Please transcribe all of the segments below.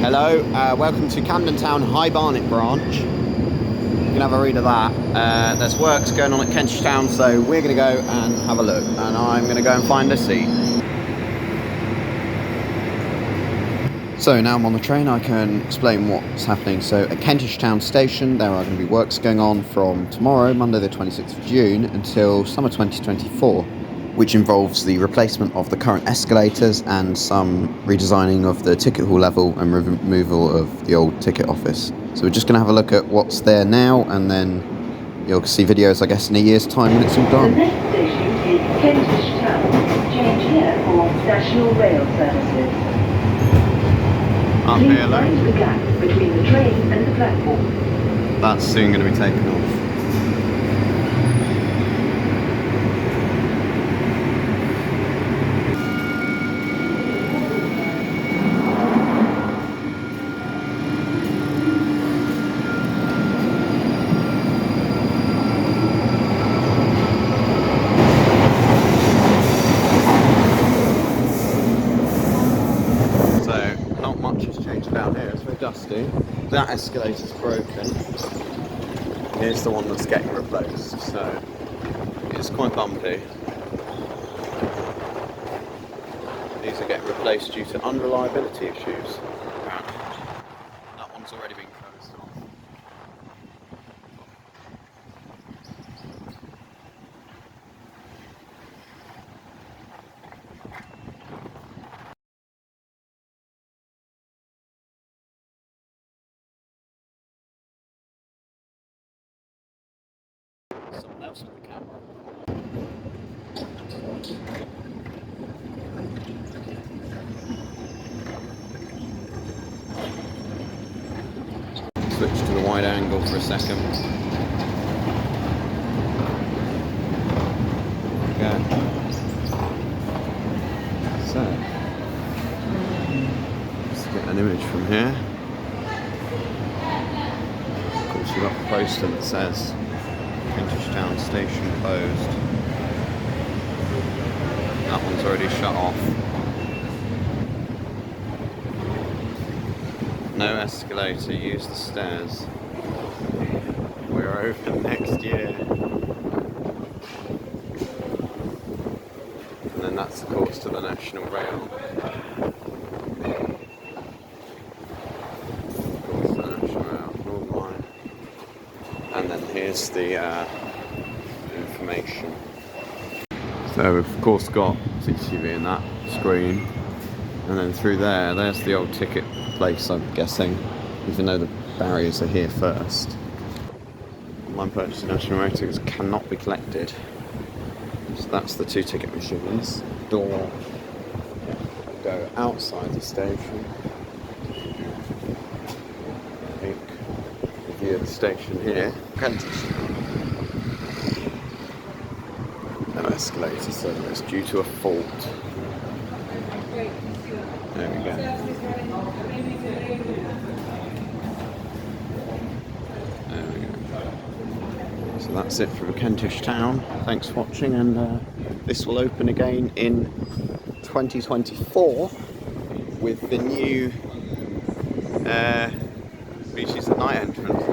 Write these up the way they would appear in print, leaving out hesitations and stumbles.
Hello, welcome to Camden Town High Barnet branch. You can have a read of that. There's works going on at Kentish Town, so we're going to go and have a look. And I'm going to go and find a seat. So now I'm on the train, I can explain what's happening. So at Kentish Town station, there are going to be works going on from tomorrow, Monday the 26th of June, until summer 2024, which involves the replacement of the current escalators and some redesigning of the ticket hall level and removal of the old ticket office. So we're just going to have a look at what's there now, and then you'll see videos, I guess, in a year's time when it's all done. The next station is Kentish Town. Change here for National Rail services. Up Please here, mind the gap between the train and the platform. That's soon going to be taken off. Down here, it's very dusty. That escalator's broken. Here's the one that's getting replaced, so it's quite bumpy. These are getting replaced due to unreliability issues. That one's already been closed off. Someone else with the camera. Switch to the wide angle for a second. There we go. So, let's get an image from here. Of course, you've got the poster that says Kentish Town station closed. That one's already shut off. No escalator, use the stairs. We're open next year. And then that's of course to the National Rail. Of course, the National Rail, Northern Line. And then here's the information. So we've of course got CCTV in that screen, and then through there's the old ticket place, I'm guessing, even though the barriers are here first. Online purchase national rail tickets cannot be collected. So that's the two ticket machines. Door go outside the station. I think the view of the station here. Kentish. No escalator service due to a fault. There we go. There we go. So that's it from Kentish Town. Thanks for watching, and this will open again in 2024 with the new which is the night entrance,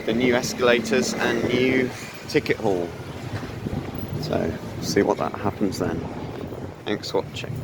the new escalators and new ticket hall. So see what that happens then. Thanks for watching.